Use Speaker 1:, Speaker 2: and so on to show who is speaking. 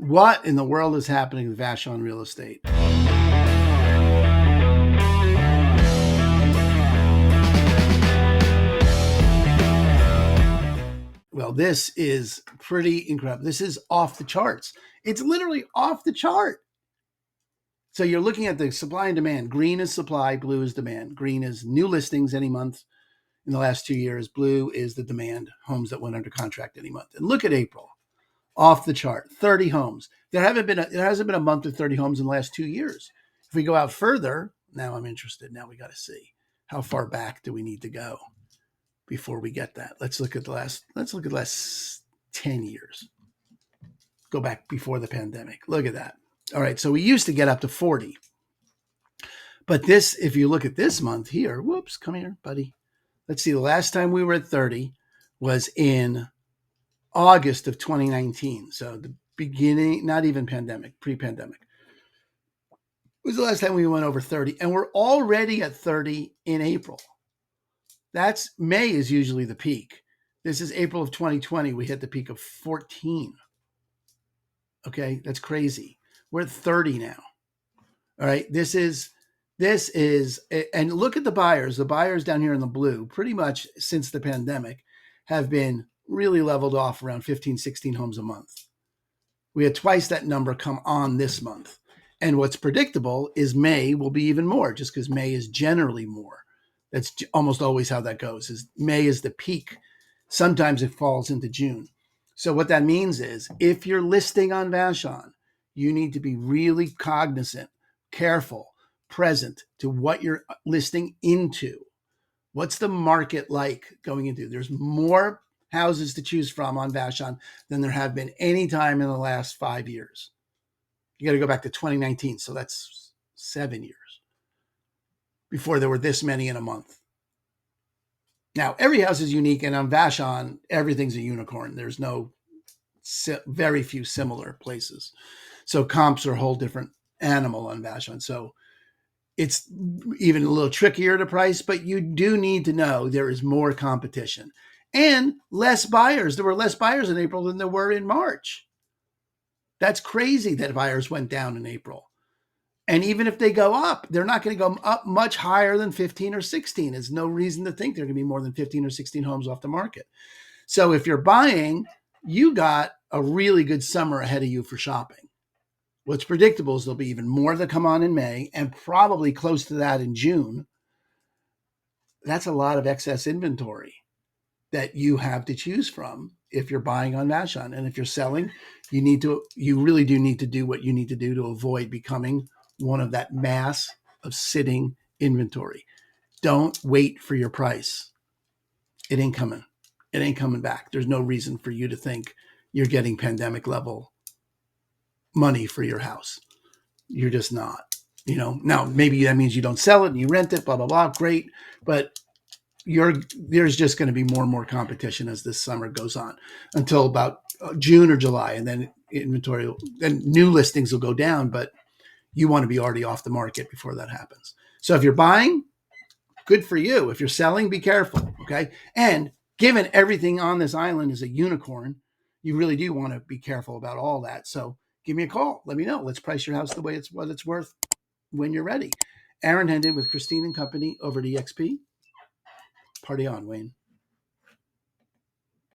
Speaker 1: What in the world is happening with Vashon real estate? Well, this is pretty incredible. This is off the charts. It's literally off the chart. So you're looking at the supply and demand. Green is supply, blue is demand. Green is new listings any month in the last 2 years. Blue is the demand, homes that went under contract any month. And look at April, off the chart, 30 homes. There hasn't been a month with 30 homes in the last 2 years. If we go out further, now I'm interested. Now we got to see how far back do we need to go before we get that. Let's look at the last 10 years. Go back before the pandemic. Look at that. All right, so we used to get up to 40. But this, if you look at this month here, whoops, come here, buddy. Let's see, the last time we were at 30 was in August of 2019. So the beginning, not even pandemic, pre-pandemic. It was the last time we went over 30. And we're already at 30 in April. That's May is usually the peak. This is April of 2020. We hit the peak of 14. Okay, that's crazy. We're at 30 now. All right, this is, and look at the buyers. The buyers down here in the blue, pretty much since the pandemic, have been really leveled off around 15, 16 homes a month. We had twice that number come on this month. And what's predictable is May will be even more, just because May is generally more. That's almost always how that goes. Is May is the peak. Sometimes it falls into June. So what that means is if you're listing on Vashon, you need to be really cognizant, careful, present to what you're listing into. What's the market like going into? There's more houses to choose from on Vashon than there have been any time in the last 5 years. You got to go back to 2019. So that's 7 years before there were this many in a month. Now, every house is unique, and on Vashon, everything's a unicorn. There's very few similar places. So comps are a whole different animal on Vashon. So it's even a little trickier to price, but you do need to know there is more competition and less buyers. There were less buyers in April than there were in March. That's crazy that buyers went down in April. And even if they go up, they're not going to go up much higher than 15 or 16. There's no reason to think they're going to be more than 15 or 16 homes off the market. So if you're buying, you got a really good summer ahead of you for shopping. What's predictable is there'll be even more that come on in May and probably close to that in June. That's a lot of excess inventory that you have to choose from if you're buying on Vashon. And if you're selling, you really do need to do what you need to do to avoid becoming one of that mass of sitting inventory. Don't wait for your price. It ain't coming. It ain't coming back. There's no reason for you to think you're getting pandemic level money for your house. You're just not. Now maybe that means you don't sell it and you rent it, blah, blah, blah. Great. But there's just going to be more and more competition as this summer goes on until about June or July. And then new listings will go down, but you want to be already off the market before that happens. So if you're buying, good for you. If you're selling, be careful. Okay. And given everything on this island is a unicorn, you really do want to be careful about all that. So give me a call. Let me know. Let's price your house the way what it's worth when you're ready. Aaron Hendon with Christine and Company over at EXP. Party on, Wayne.